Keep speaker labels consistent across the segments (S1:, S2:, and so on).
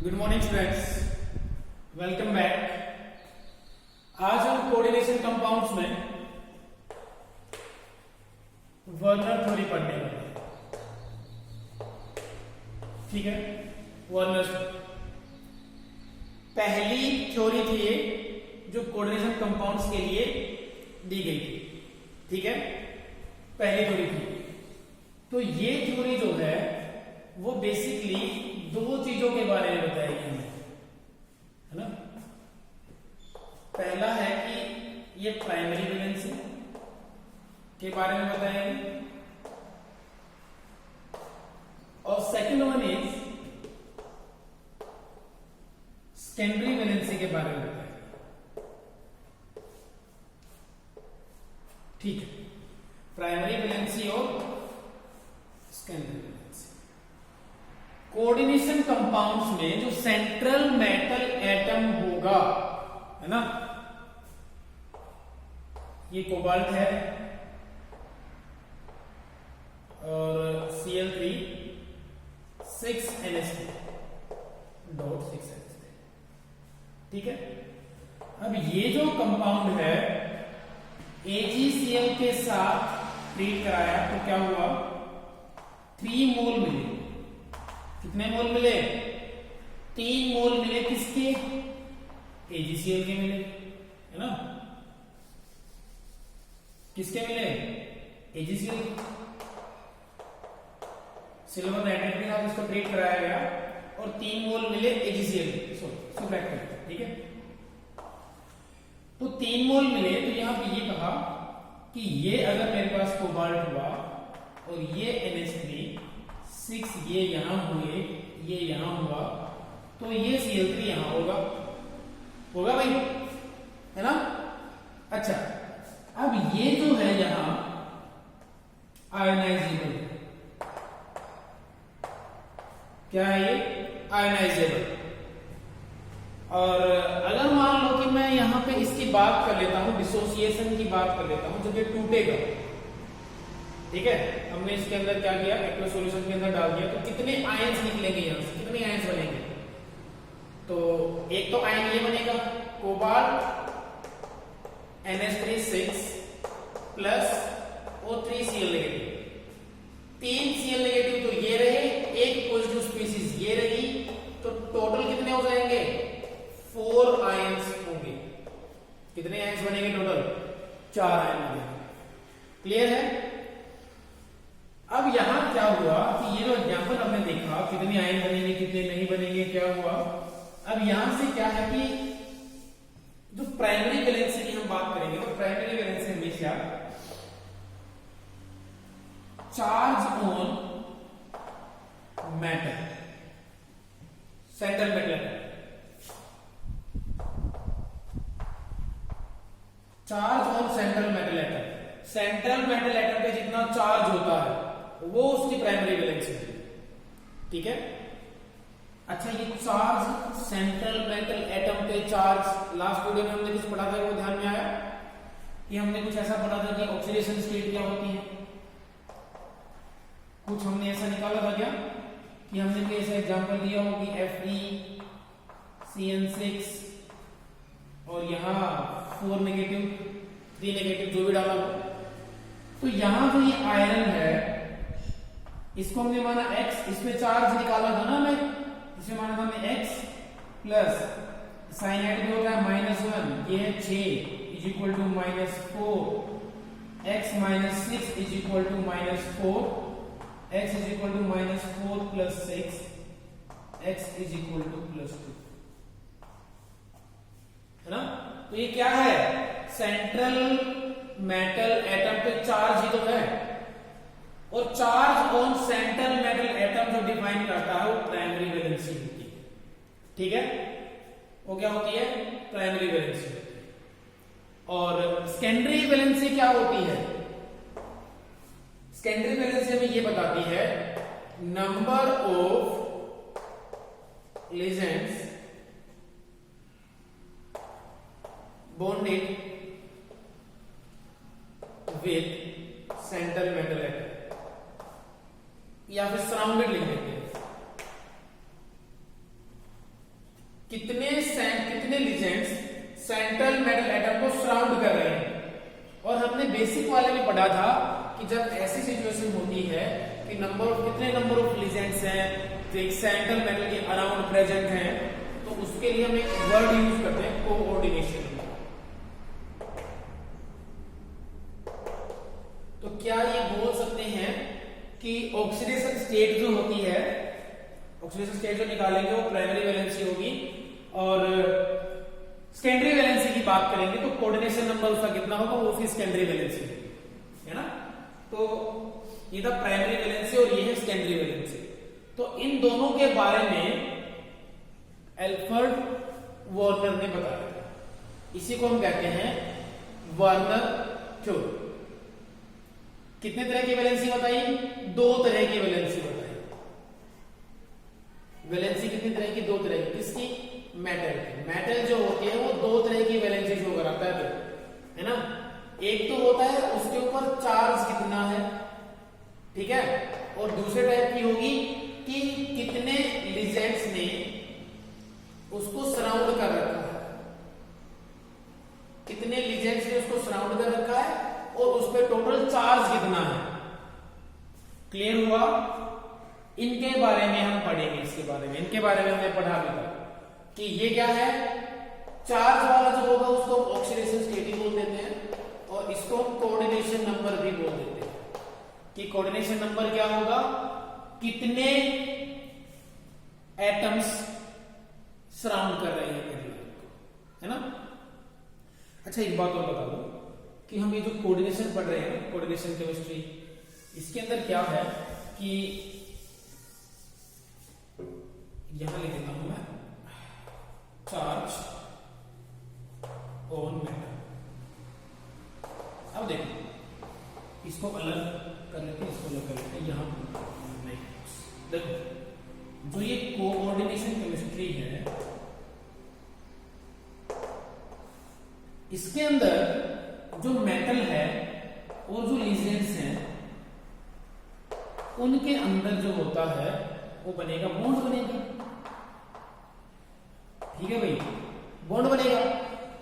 S1: Good morning students, welcome back. आज हम coordination compounds में वर्नर थ्योरी पढ़ने वाले हैं। ठीक है, वर्नर पहली थ्योरी थी ये जो कोऑर्डिनेशन कंपाउंड्स के लिए दी गई थी। ठीक है, पहली थ्योरी थी। तो ये थ्योरी जो है वो बेसिकली दो चीजों के बारे में बताएगी हमें, है ना। पहला है कि ये प्राइमरी वैलेंसी के बारे में बताएंगे और second one is secondary valency के बारे में बताएंगे। ठीक है, प्राइमरी वैलेंसी और सेकेंडरी वैलेंसी। कोऑर्डिनेशन कंपाउंड्स में जो सेंट्रल मेटल एटम होगा, है ना, ये कोबाल्ट है और Cl3 6NH3 डॉट 6NH3। ठीक है, अब ये जो कंपाउंड है AgCl के साथ ट्रीट कराया तो क्या हुआ, 3 मोल मिले। कितने मोल मिले? 3 मोल मिले। किसके? AgCl के मिले, है ना। किसके मिले? AgCl। सिल्वर नाइट्रेट के साथ इसको ट्रीट कराया गया और 3 मोल मिले AgCl। सब्ट्रैक्ट करते, ठीक है। तो 3 मोल मिले तो यहां पे ये कहा कि ये अगर मेरे पास कोबाल्ट हुआ और ये NH3 6 ये यहां हुए, ये यहां हुआ, तो ये Cl3 यहां होगा भाई, है ना। अच्छा, अब ये जो है यहां आयनाइजेबल, क्या है ये? आयनाइजेबल। और अगर मान लो कि मैं यहां पे इसकी बात कर लेता हूं, डिसोसिएशन की बात कर लेता हूं, जब ये टूटेगा, ठीक है, हमने इसके अंदर क्या किया, एक्वस सॉल्यूशन के अंदर डाल दिया, तो कितने आयंस निकलेंगे यहां से, कितने आयंस बनेंगे? तो एक तो आयन ये बनेगा cobalt NH3 6 plus O3Cl negative, 3 Cl negative तो ये रहे, एक पॉजिटिव स्पीसीज ये रही, तो टोटल कितने हो जाएंगे? 4 आयंस होंगे। कितने आयंस बनेंगे टोटल? 4 आयन बनेंगे। क्लियर है? अब यहां क्या हुआ कि ये जो एग्जांपल हमने देखा, कितने आयन बनेंगे कितने नहीं बनेंगे, क्या हुआ, अब यहां से क्या है कि जो प्राइमरी वैलेंसी की हम बात करेंगे तो प्राइमरी वैलेंसी हमेशा charge on metal, central metal, charge on central metal atom, central metal atom पे जितना चार्ज होता है वो उसकी प्राइमरी वैलेंसी है। ठीक है। अच्छा, ये चार्ज सेंट्रल मेटल एटम पे चार्ज, लास्ट वीडियो में हमने कुछ पढ़ा था, वो ध्यान में आया कि हमने कुछ ऐसा पढ़ा था कि ऑक्सीडेशन स्टेट क्या होती है, कुछ हमने ऐसा निकाला था क्या कि हमने कोई ऐसा एग्जांपल दिया हो कि FeCN6 और यहां 4 नेगेटिव 3 नेगेटिव जो भी डाला हो, तो यहां जो ये आयरन है इसको हमने माना X, इसमें चार्ज निकाला था ना मैं, इसमें माना था हमने X प्लस साइन भी होता है -1, ये है 6 is equal to -4, x minus 6 is equal to -4, x is equal to -4 plus 6, x is equal to +2, है ना। तो ये क्या है? सेंट्रल मेटल एटम पे चार्ज ही तो है, और charge on central metal atom जो डिफाइन करता है वो प्राइमरी वैलेंसी होती है। ठीक है, वो क्या होती है? प्राइमरी वैलेंसी होती है। और सेकेंडरी वैलेंसी क्या होती है? सेकेंडरी वैलेंसी हमें ये बताती है number of ligands bonded with central metal atom, या फिर सराउंडेड लिख देते हैं। कितने लीजेंड्स सेंट्रल मेटल एटम को सराउंड कर रहे हैं। और हमने बेसिक वाले में पढ़ा था कि जब ऐसी सिचुएशन होती है कि कितने नंबर ऑफ लीजेंड्स हैं जो एक सेंट्रल मेटल के अराउंड प्रेजेंट हैं, तो उसके लिए हम एक वर्ड यूज करते हैं कोऑर्डिनेशन। तो क्या ये बोल सकते हैं कि ऑक्सीडेशन स्टेट जो होती है, ऑक्सीडेशन स्टेट जो निकालेंगे वो प्राइमरी वैलेंसी होगी, और सेकेंडरी वैलेंसी की बात करेंगे तो कोऑर्डिनेशन नंबर उसका कितना होगा, वो उसकी सेकेंडरी वैलेंसी है ना। तो ये था प्राइमरी वैलेंसी और ये है सेकेंडरी वैलेंसी। तो इन दोनों के बारे में एल्फ्रेड वार्नर ने बताया, इसी को हम कहते हैं वार्नर थ्योरी। कितने तरह की वैलेंसी बताई? 2 तरह की वैलेंसी बताई। वैलेंसी कितनी तरह की? 2 तरह की। किसकी? मेटल की। मेटल जो होती है वो 2 तरह की वैलेंसी शो कराता है ना। एक तो होता है उसके ऊपर चार्ज कितना है, ठीक है, और दूसरे टाइप की होगी कि कितने लीजेंड्स ने उसको सराउंड कर रखा है, कितने लीजेंड्स ने उसको सराउंड कर रखा है और उस पर टोटल चार्ज कितना है। क्लियर हुआ? इनके बारे में हम पढ़ेंगे, इसके बारे में, इनके बारे में हमने पढ़ा भी था कि ये क्या है, चार्ज वाला जो होगा उसको ऑक्सीडेशन स्टेट ही बोल देते हैं, और इसको कोऑर्डिनेशन नंबर भी बोल देते हैं। कि कोऑर्डिनेशन नंबर क्या होगा, कितने एटम्स सराउंड कर रहे हैं, है ना। अच्छा, एक बात और बता दो कि हम ये जो कोऑर्डिनेशन पढ़ रहे हैं, कोऑर्डिनेशन केमिस्ट्री, इसके अंदर क्या है कि यहां लिख देता हूं मैं, चार्ज ऑन मेटल। अब देखो, इसको अलग कर लेते हैं, इसको अलग कर लेते हैं। यहां नहीं, देखो जो ये कोऑर्डिनेशन केमिस्ट्री है, इसके अंदर जो मेटल है और जो लीजेंड्स हैं उनके अंदर जो होता है वो बनेगा, बॉन्ड बनेगा, ठीक है भाई, बॉन्ड बनेगा।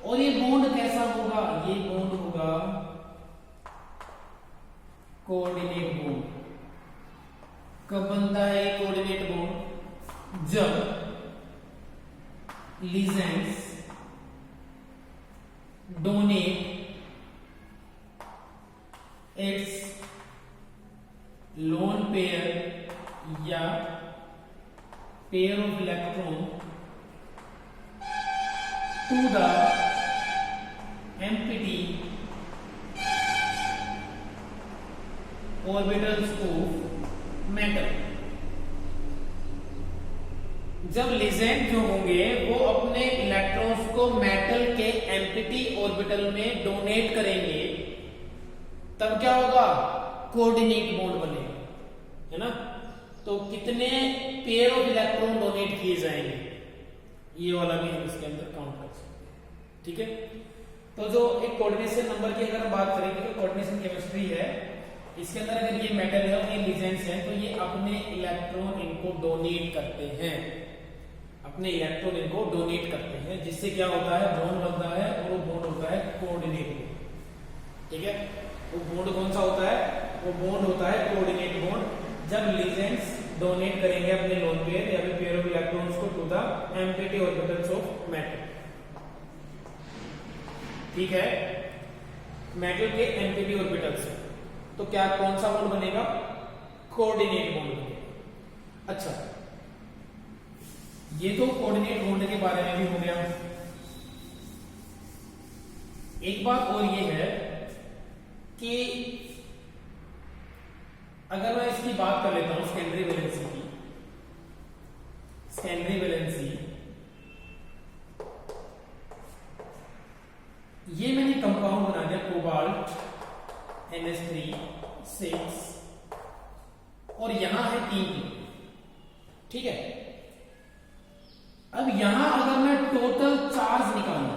S1: और ये बॉन्ड कैसा होगा, ये बॉन्ड होगा कोऑर्डिनेट बॉन्ड। कब बनता है ये कोऑर्डिनेट बॉन्ड? जब ligands donate its lone pair या pair of electron to the empty orbitals of metal। जब लीजेंड जो होंगे वो अपने इलेक्ट्रॉन्स को मेटल के एम्प्टी ऑर्बिटल में डोनेट करेंगे, तब क्या होगा, कोऑर्डिनेट बॉन्ड बनेगा, है ना। तो कितने पेयर ऑफ इलेक्ट्रॉन डोनेट किए जाएंगे, ये वाला भी हम इसके अंदर काउंट कर सकते हैं, ठीक है। तो जो एक कोऑर्डिनेशन नंबर की अगर हम बात करेंगे तो कोऑर्डिनेशन केमिस्ट्री है, इसके अंदर अगर ये मेटल है और ये लीजेंड्स हैं तो ये अपने इलेक्ट्रॉन इनको डोनेट करते हैं, अपने इलेक्ट्रॉन इनको डोनेट करते हैं, जिससे क्या होता है, बॉन्ड बनता है, और वो बॉन्ड होता है कोऑर्डिनेट बॉन्ड, ठीक है। वो बॉन्ड कौन सा होता है, वो बॉन्ड होता है कोऑर्डिनेट बॉन्ड। जब लीजेंड्स डोनेट करेंगे अपने लोन पेयर या फिर पेयर ऑफ इलेक्ट्रॉन्स को to the empty orbitals of metal, ठीक है, मेटल के एम्प्टी ऑर्बिटल्स। तो क्या कौन सा बॉन्ड बनेगा, कोऑर्डिनेट बॉन्ड बनेगा। अच्छा, ये तो कोऑर्डिनेट बॉन्ड के बारे में भी हो गया। एक बात और ये है कि अगर मैं इसकी बात कर लेता हूं सेकेंडरी वैलेंसी की, सेकेंडरी वैलेंसी ये मैंने कंपाउंड बना दिया कोबाल्ट NH3 और यहां है 3, ठीक है। अब यहां अगर मैं टोटल चार्ज निकालूं,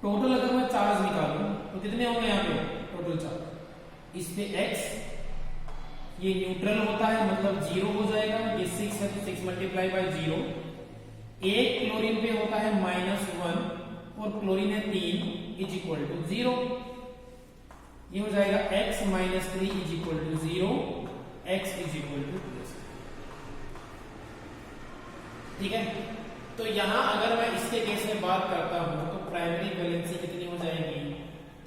S1: टोटल अगर मैं चार्ज निकालूं तो कितने होंगे यहां पे टोटल चार्ज, इस पे x, ये न्यूट्रल होता है मतलब 0 हो जाएगा, ये 6 6 है तो 6 मल्टीप्लाई बाय 0, एक क्लोरीन पे होता है -1 और क्लोरीन है 3 इज इक्वल टू 0। ये हो जाएगा x minus 3 is equal to 0, x is equal to 2। ठीक है, तो यहां अगर मैं इसके केस में बात करता हूं तो प्राइमरी वैलेंसी कितनी हो जाएगी?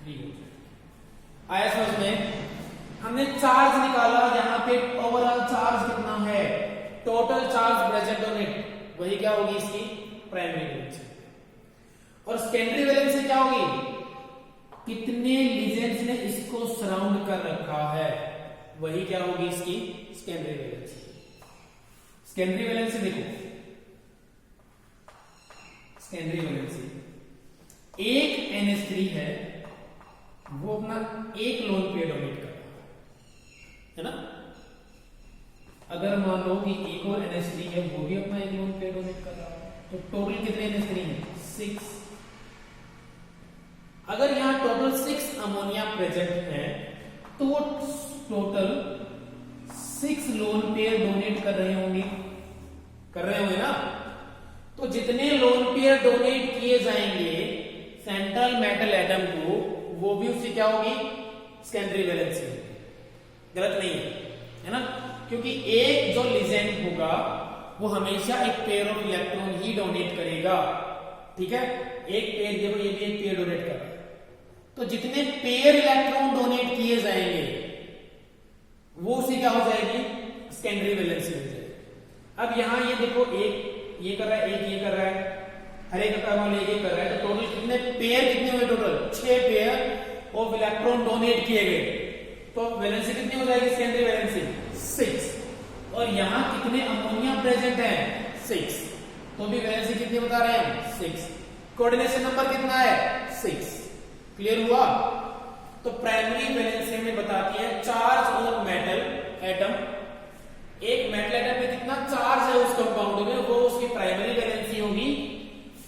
S1: 3 हो जाएगी। आया समझ में? हमने चार्ज निकाला, यहाँ पे ओवरऑल चार्ज कितना है, total charge present on it, वही क्या होगी इसकी प्राइमरी वैलेंसी। और सेकेंडरी वैलेंसी क्या होगी? कितने लीजेंड्स ने इसको सराउंड कर रखा है, वही क्या होगी इसकी सेकेंडरी वैलेंसी। सेकेंडरी वैलेंसी देखो, सेकेंडरी वैलेंसी एक NH3 है, वो अपना एक लोन पेयर डोनेट कर रहा है ना। अगर मान लो कि एक और NH3 है, वो भी अपना एक लोन पेयर डोनेट कर रहा है, तो टोटल कितने NH3 है? 6। अगर यहां टोटल 6 अमोनिया प्रेजेंट है तो वो टोटल 6 लोन पेयर डोनेट कर रहे होंगे ना। तो जितने लोन पेयर डोनेट किए जाएंगे सेंट्रल मेटल एटम को, वो भी उससे क्या होगी? Secondary valency. गलत नहीं है ना, क्योंकि एक जो लिजेंड होगा वो हमेशा एक pair of electron he donate करेगा। ठीक है, एक पेयर, देखो ये भी एक पेयर डोनेट कर रहा है, तो जितने पेयर इलेक्ट्रॉन डोनेट किए जाएंगे वो उसी क्या हो जाएगी? सेकेंडरी वैलेंसी हो जाएगी। अब यहां ये देखो, एक ये कर रहा है, एक ये कर रहा है, हर एक कार्बन एक कर रहा है, तो टोटल कितने पेयर कितने हुए? Total 6 pair of electron donate किए गए, तो वैलेंसी कितनी हो जाएगी? Secondary valency 6। और यहां कितने अमोनिया प्रेजेंट है? 6, तो भी वैलेंसी कितनी बता रहे हैं? 6। कोऑर्डिनेशन नंबर कितना है? 6। क्लियर हुआ? तो प्राइमरी वैलेंसी में बताती है चार्ज ऑन मेटल एटम। एक मेटल एटम में कितना चार्ज है उस कंपाउंड में, वो उसकी प्राइमरी वैलेंसी होगी।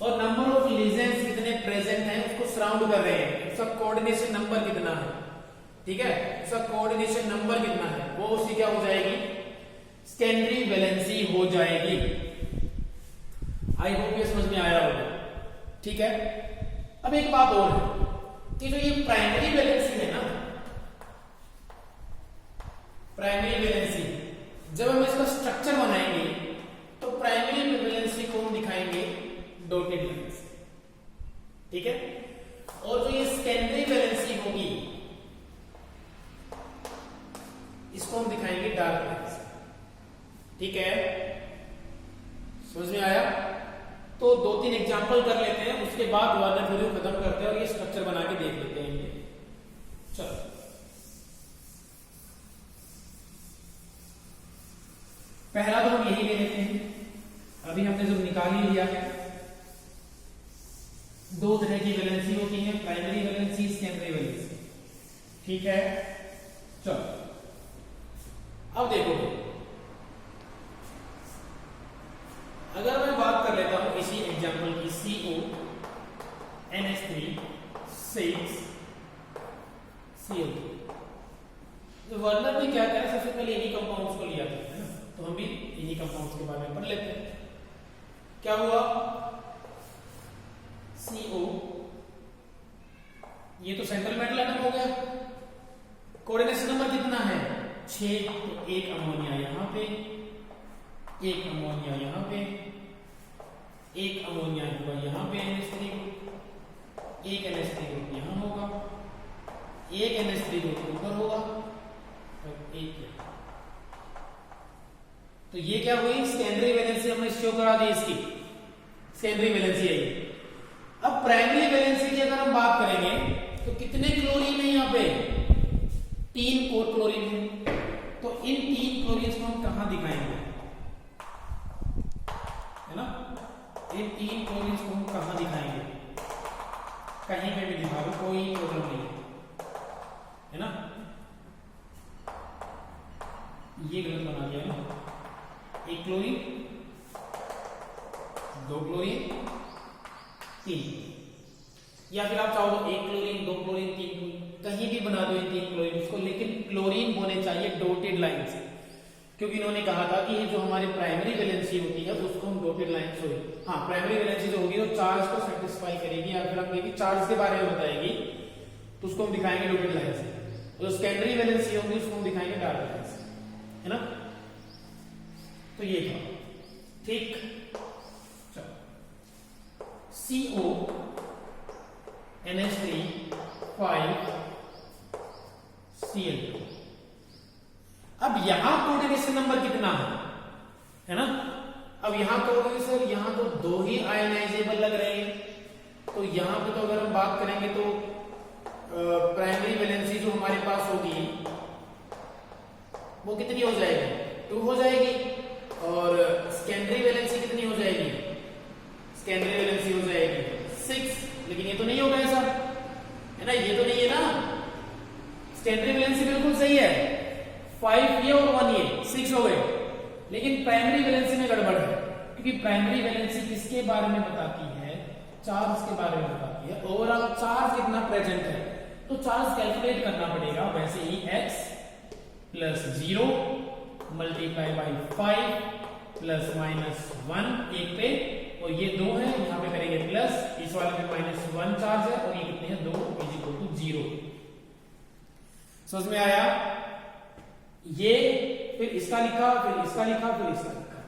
S1: और नंबर ऑफ लीजेंड्स कितने प्रेजेंट हैं उसको सराउंड कर रहे हैं, उसका कोऑर्डिनेशन नंबर कितना है। ठीक है, उसका कोऑर्डिनेशन नंबर कितना है, वो उसकी क्या हो जाएगी? सेकेंडरी वैलेंसी हो जाएगी। आई होप ये समझ में आया होगा। ठीक है, अब एक बात और है कि जो ये प्राइमरी वैलेंसी है ना, प्राइमरी वैलेंसी जब हम इसका स्ट्रक्चर बनाएंगे तो प्राइमरी वैलेंसी को हम दिखाएंगे डॉटेड लाइन से। ठीक है, और जो ये सेकेंडरी वैलेंसी होगी इसको हम दिखाएंगे डार्क लाइन से। ठीक है, समझ में आया? तो 2-3 एग्जांपल कर लेते हैं, उसके बाद वाला वीडियो खत्म करते हैं और ये स्ट्रक्चर बना के देख लेते हैं। चलो, पहला तो हम यही ले लेते हैं, अभी हमने जो निकाल ही लिया है। 2 तरह की वैलेंसी होती है, प्राइमरी वैलेंसी, सेकेंडरी वैलेंसी। ठीक है, चलो अब देखो, अगर मैं बात कर लेता हूं इसी एग्जांपल की, CO NH3 6 CO2। तो वर्नर ने क्या करा, सबसे पहले इन्हीं कंपाउंड्स को लिया था, है ना, तो हम भी इन्हीं कंपाउंड्स के बारे में पढ़ लेते हैं। क्या हुआ? CO, ये तो सेंट्रल मेटल एटम हो गया, कोऑर्डिनेशन नंबर कितना है? 6। तो एक अमोनिया यहां पे, एक अमोनिया यहां पे, एक अमोनिया होगा यहां पे NH3 ग्रुप, एक NH3 ग्रुप यहां होगा, एक NH3 ग्रुप ऊपर होगा और एक यहां। तो ये क्या हुई? सेकेंडरी वैलेंसी हमने शो करा दी, इसकी सेकेंडरी वैलेंसी है। अब प्राइमरी वैलेंसी की अगर हम बात करेंगे तो कितने क्लोरीन है यहाँ पे? 3 कोर क्लोरीन है। तो इन 3 क्लोरीन को हम कहां दिखाएंगे, है ना? इन 3 क्लोरीन को हम कहां दिखाएंगे? कहीं पे भी दिखा दो, कोई प्रॉब्लम नहीं है ना? ये गलत बना दिया ना, 1 क्लोरीन, 2 क्लोरीन, 3, या फिर आप चाहो तो 1 क्लोरीन, 2 क्लोरीन, 3 क्लोरीन, कहीं भी बना दो इन 3 क्लोरीन को, लेकिन क्लोरीन होने चाहिए डॉटेड लाइन से। क्योंकि इन्होंने कहा था कि ये जो हमारी प्राइमरी वैलेंसी होती है उसको हम डॉटेड लाइन सॉरी हाँ प्राइमरी वैलेंसी जो होगी वो चार्ज को सेटिस्फाई करेगी या फिर हम कहेंगे चार्ज के बारे में बताएगी, तो उसको हम दिखाएंगे डॉटेड लाइन से। जो सेकेंडरी वैलेंसी होगी उसको हम दिखाएंगे डार्क लाइन से, है ना। तो ये था, ठीक। चलो CO NH3 5Cl2। अब यहां कोऑर्डिनेशन नंबर कितना है ना। अब यहां कहोगे सर यहां तो 2 ही आयनाइजेबल लग रहे हैं, तो यहां पे तो अगर हम बात करेंगे तो प्राइमरी वैलेंसी जो हमारे पास होगी वो कितनी हो जाएगी, 2 हो जाएगी, और सेकेंडरी वैलेंसी कितनी हो जाएगी, सेकेंडरी वैलेंसी हो जाएगी 6। लेकिन ये तो नहीं होगा ऐसा, है ना, ये तो नहीं है ना। सेकेंडरी वैलेंसी बिल्कुल सही है, 5 ये और 1 ये 6 हो गए, लेकिन प्राइमरी वैलेंसी में गड़बड़ है, क्योंकि प्राइमरी वैलेंसी किसके बारे में बताती है, चार्ज के बारे में बताती है, ओवरऑल चार्ज कितना प्रेजेंट है। तो चार्ज कैलकुलेट करना पड़ेगा वैसे ही x plus 0 multiply by 5 plus minus 1 एक पे, और ये 2 है, यहां पे करेंगे प्लस, इस वाले में -1 चार्ज है, और ये कितने हैं 2 इज इक्वल टू 0। समझ में आया। ये फिर इसका लिखा, फिर इसका लिखा, फिर इसका लिखा,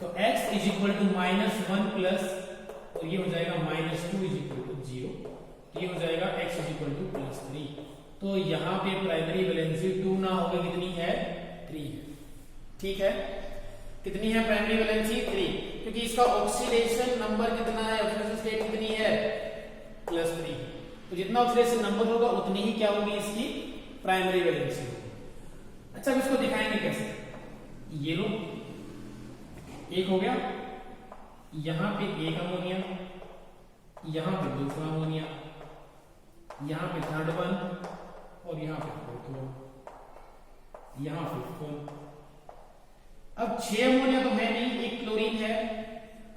S1: तो x is equal to -1 plus, और ये हो जाएगा -2 इज इक्वल टू 0, ये हो जाएगा x इज इक्वल टू +3। तो यहां पे प्राइमरी वैलेंसी 2 ना होकर कितनी है, 3 है। ठीक है, कितनी है प्राइमरी वैलेंसी, 3, क्योंकि इसका ऑक्सीडेशन नंबर कितना है, ऑक्सीडेशन स्टेट कितनी है, +3। तो जितना ऑक्सीडेशन नंबर होगा उतनी ही क्या होगी इसकी प्राइमरी वैलेंसी। अच्छा, इसको दिखाएंगे कैसे। ये लो, एक हो गया, यहां पे एक अमोनिया, यहां पे दूसरा अमोनिया, यहां पे थर्ड वन, और यहां पे फोर्थ वन, यहां फिफ्थ वन। अब 6 अमोनिया तो है नहीं, एक क्लोरीन है।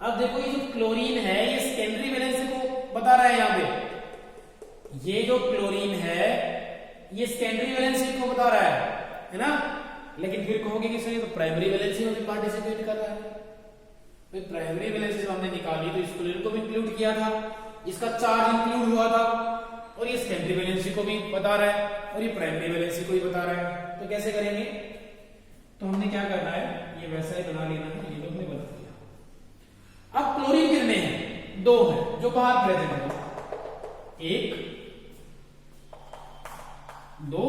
S1: अब देखो ये जो क्लोरीन है ये सेकेंडरी वैलेंसी को बता रहा है, यहां पे ये जो क्लोरीन है ये सेकेंडरी वैलेंसी को बता रहा है ना। लेकिन फिर कहोगे कि सर ये तो प्राइमरी वैलेंसी में भी पार्टिसिपेट कर रहा है। फिर प्राइमरी वैलेंसी जब हमने निकाली तो इस क्लोरीन को भी इंक्लूड किया था, इसका चार्ज इंक्लूड हुआ था, और ये सेकेंडरी वैलेंसी को भी बता रहा है, और ये प्राइमरी वैलेंसी को भी बता रहा है। तो कैसे करेंगे, तो हमने क्या करना है, ये वैसा ही बना लेना है, ये लोग ने बता दिया। अब क्लोरीन कितने हैं, 2 है जो बाहर प्रेजेंट है, 1 2।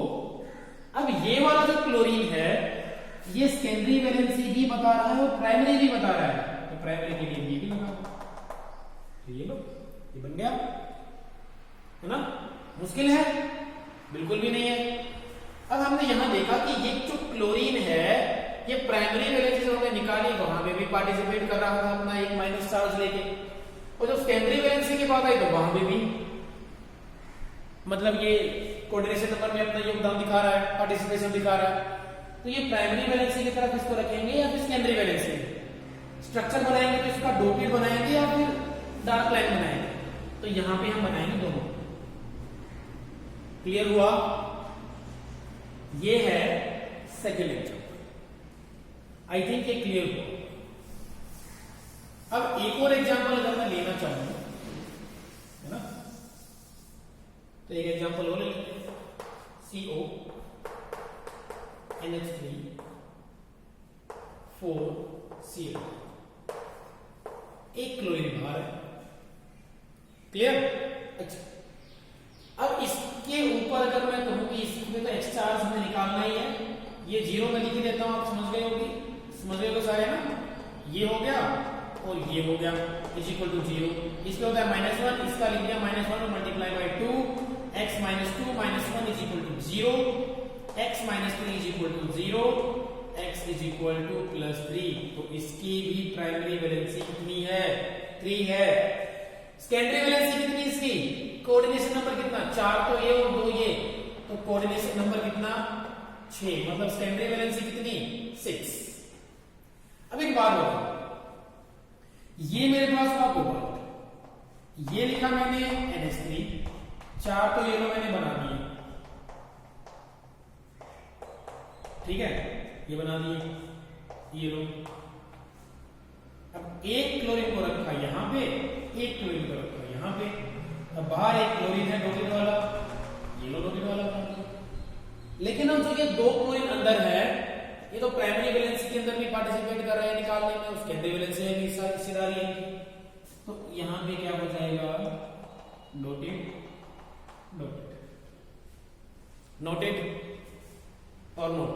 S1: अब ये वाला जो क्लोरीन है ये सेकेंडरी वैलेंसी भी बता रहा है और प्राइमरी भी बता रहा है, तो प्राइमरी के लिए ये भी लगा दो, तो ये लो, ये बन गया, है ना। मुश्किल है, बिल्कुल भी नहीं है। अब हमने यहां देखा कि ये जो क्लोरीन है ये प्राइमरी वैलेंसी जो हमने निकाली वहां पे भी पार्टिसिपेट कर रहा था अपना एक माइनस चार्ज लेके, और जब सेकेंडरी वैलेंसी की बात आई तो वहां पे भी मतलब ये कोऑर्डिनेशन नंबर में अपना योगदान दिखा रहा है, पार्टिसिपेशन दिखा रहा है। तो ये प्राइमरी वैलेंसी की तरफ इसको रखेंगे या फिर सेकेंडरी वैलेंसी स्ट्रक्चर बनाएंगे तो इसका डॉटेड बनाएंगे या फिर डार्क लाइन बनाएंगे, तो यहां पे हम बनाएंगे दोनों। क्लियर हुआ, ये है सेकेंड एग्जांपल। आई थिंक ये क्लियर हुआ। अब एक और एग्जांपल अगर मैं लेना चाहूं, है ना, तो एक एग्जांपल और ले लेते हैं, CO NH3 4Cl, एक क्लोरीन बाहर है। क्लियर। अच्छा, अब इसके ऊपर अगर मैं कहूं कि इसमें तो एक्स चार्ज हमें निकालना ही है, ये 0 में लिख ही देता हूं, आप समझ गए होगी, समझ गए हो सारे ना। ये हो गया और ये हो गया, इज इक्वल टू 0। इसका होता है -1, इसका लिख दिया -1 multiply by 2, x -2 -1 is equal to 0, x -3 is equal to 0, x is equal to +3। तो इसकी भी प्राइमरी वैलेंसी कितनी है, 3 है। सेकेंडरी वैलेंसी कितनी इसकी, कोऑर्डिनेशन नंबर कितना, 4 तो ये और 2 ये, तो कोऑर्डिनेशन नंबर कितना 6, मतलब सेकेंडरी वैलेंसी कितनी 6। अब एक बात बताओ, ये मेरे पास था कोबाल्ट, ये लिखा मैंने NH3, 4 तो ये लो मैंने बना दिए, ठीक है, ये बना दिए। ये लो, अब एक क्लोरीन को रखा यहां पे, एक क्लोरीन को रखा यहां पे, अब बाहर एक क्लोरीन है डोटेड वाला, ये लो डोटेड वाला बना दिया। लेकिन अब जो ये दो क्लोरीन अंदर है, ये तो प्राइमरी वैलेंसी के अंदर भी पार्टिसिपेट कर रहे हैं निकालने में, उसके अंदर वैलेंसी में भी हिस्सेदारी है इनकी। तो यहां पे क्या हो जाएगा, डोटेड डोटेड नोटेड और नोट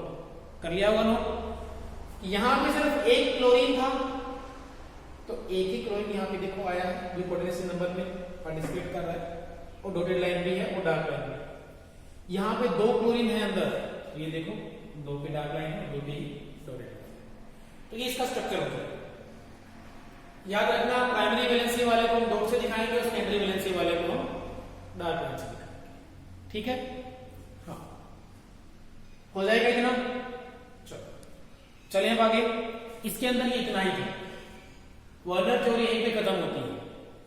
S1: कर लिया होगा नोट। यहां पे सिर्फ एक क्लोरीन था, तो एक ही क्लोरीन यहाँ पे देखो आया है जो कोऑर्डिनेशन नंबर में पार्टिसिपेट कर रहा है, और डॉटेड लाइन भी है और डार्क लाइन भी है। यहाँ पे दो क्लोरीन है अंदर, तो ये देखो दो पे डार्क लाइन है, दो पे डॉटेड लाइन। तो ये इसका स्ट्रक्चर होता है। याद रखना, प्राइमरी वैलेंसी वाले को हम डॉट से दिखाएंगे और सेकेंडरी वैलेंसी वाले को हम डार्क लाइन से दिखाएंगे। ठीक है, हाँ हो जाएगा इतना। चलिए अब आगे, इसके अंदर ये इतना ही था। वर्नर थ्योरी यहीं पे खत्म होती है,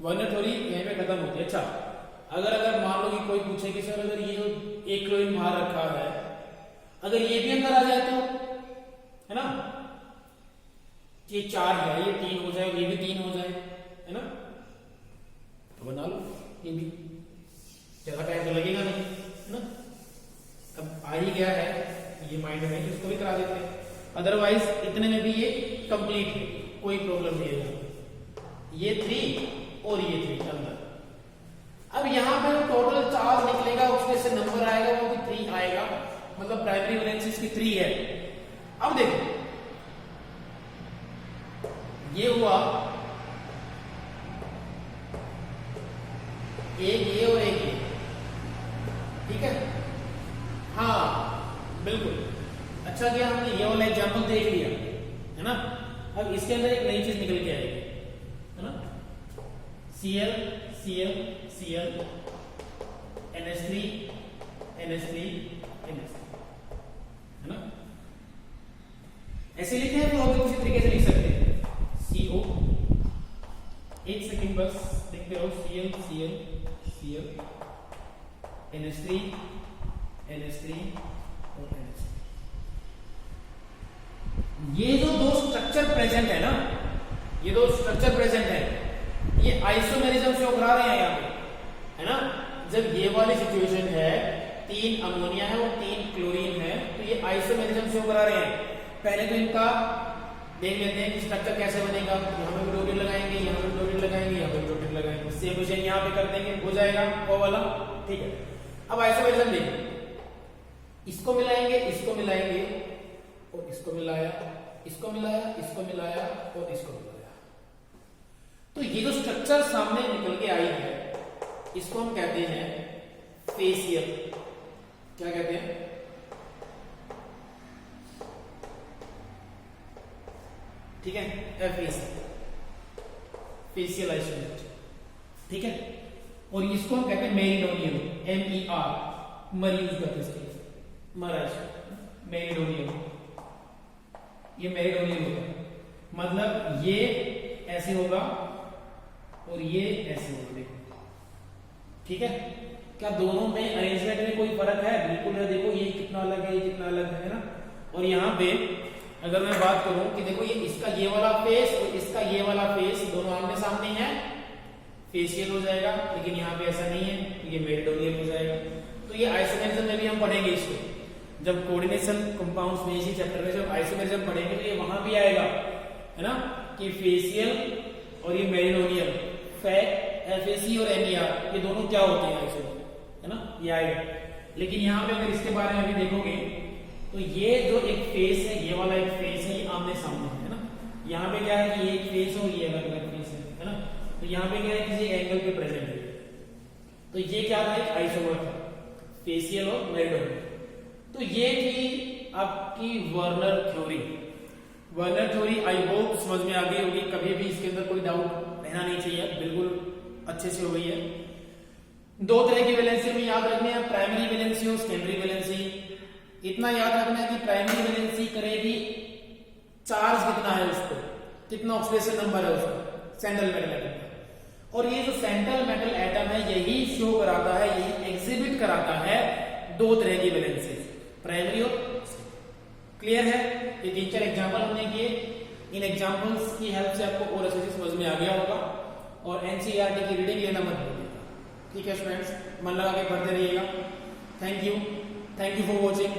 S1: वर्नर थ्योरी यहीं पे खत्म होती है। अच्छा, अगर मान लो कि कोई पूछे कि सर अगर ये जो एक क्लोरीन बाहर रखा है, अगर ये भी अंदर आ जाए तो, है ना, ये 4 है, ये 3 हो जाए, ये भी 3 हो जाए, है ना, तो बना लो ये भी, ज्यादा टाइम तो लगेगा नहीं, है ना। अब आ ही गया है ये माइंड में, इसको भी करा देते हैं। अदरवाइज इतने में भी ये कंप्लीट है, कोई प्रॉब्लम नहीं है। ये 3 और ये 3 अंदर। अब यहां पे टोटल 4 निकलेगा, उसमें से नंबर आएगा वो भी 3 आएगा, मतलब प्राइमरी वैलेंसी इसकी 3 है। अब देखो ये हुआ एक ये और एक ये, ठीक है, हाँ बिल्कुल। अच्छा किया हमने ये वाला एग्जाम्पल देख लिया, है ना। अब इसके अंदर एक नई चीज निकल के आएगी, है ना, Cl Cl Cl NH3 NH3 NH3, है ना। ऐसे लिखे हैं तो और भी किसी तरीके से लिख सकते हैं। CO, एक सेकंड बस देखते रहो, Cl Cl Cl NH3 NH3 और NH3। ये जो दो स्ट्रक्चर प्रेजेंट है ना, ये दो स्ट्रक्चर प्रेजेंट है, ये आइसोमेरिज्म से उभरा रहे हैं यहाँ पे, है ना। जब ये वाली सिचुएशन है, 3 अमोनिया है और 3 क्लोरीन है, तो ये आइसोमेरिज्म से उभरा रहे हैं। पहले तो इनका देख लेते हैं कि स्ट्रक्चर कैसे बनेगा। यहाँ पे डोटेड लगाएंगे, यहाँ पे डोटेड लगाएंगे, यहाँ पे डोटेड लगाएंगे, सेम क्वेश्चन यहाँ पे कर देंगे, हो जाएगा वो वाला, ठीक है। अब आइसोमेरिज्म देखिए, इसको मिलाएंगे, इसको मिलाएंगे और इसको मिलाया, इसको मिलाया, इसको मिलाया और इसको मिलाया, तो ये जो स्ट्रक्चर सामने निकल के आई है, इसको हम कहते हैं फेसियल। क्या कहते हैं? ठीक है, फेसियल आइसोमेरिज्म, ठीक है। और इसको हम कहते हैं मेरिडोनियल, MER, मर यूज करते हैं, मर मेरिडोनियल, ये मेरिडोनियल होगा, मतलब ये ऐसे होगा और ये ऐसे होगा, देखो, ठीक है। क्या दोनों में अरेंजमेंट में कोई फर्क है? बिल्कुल है, देखो ये कितना अलग है, ये कितना अलग है ना। और यहाँ पे अगर मैं बात करूं कि देखो ये इसका ये वाला फेस और इसका ये वाला फेस दोनों आमने सामने हैं, फेशियल हो जाएगा, लेकिन यहाँ पे ऐसा नहीं है, तो ये मेरिडोनियल हो जाएगा। तो ये आइसोमेरिज्म में भी हम पढ़ेंगे इसको, जब कोऑर्डिनेशन कंपाउंड्स में इसी चैप्टर में जब आइसोमेरिज्म पढ़ेंगे तो ये वहां भी आएगा, है ना, कि फेशियल और ये मेरिडोनियल, FAC और MER ये दोनों क्या होते हैं आइसोमेरिज्म, है ना, ये आएगा। लेकिन यहाँ पे अगर इसके बारे में भी देखोगे तो ये जो एक फेस है, ये वाला एक फेस है, ये आमने सामने है ना। यहाँ पे क्या है कि ये एक फेस और ये अलग अलग फेस है ना। तो यहाँ पे क्या है, किसी एंगल पे प्रेजेंट है, तो ये क्या था, एक आइसोमर था, फेशियल और मेरिडोनियल। तो ये थी आपकी Werner theory. Werner theory I hope समझ में आ गई होगी, कभी भी इसके अंदर कोई डाउट रहना नहीं चाहिए, बिल्कुल अच्छे से हो गई है। दो तरह की वैलेंसी में याद रखने हैं, प्राइमरी वैलेंसी और सेकेंडरी वैलेंसी। इतना याद रखना है कि प्राइमरी वैलेंसी करेगी चार्ज कितना है उस पर, कितना ऑक्सीडेशन नंबर है उसका सेंट्रल मेटल एटम का। और ये जो सेंट्रल मेटल एटम है यही शो कराता है, यही एग्जिबिट कराता है दो तरह की वैलेंसी, प्राइमरी और क्लियर है? ये 3-4 एग्जाम्पल हमने किए, इन एग्जाम्पल्स की हेल्प से आपको और अच्छे से समझ में आ गया होगा। और एनसीईआरटी की रीडिंग लेना मत भूलिएगा, ठीक है स्टूडेंट्स? मन लगा के पढ़ते रहिएगा। Thank you for watching.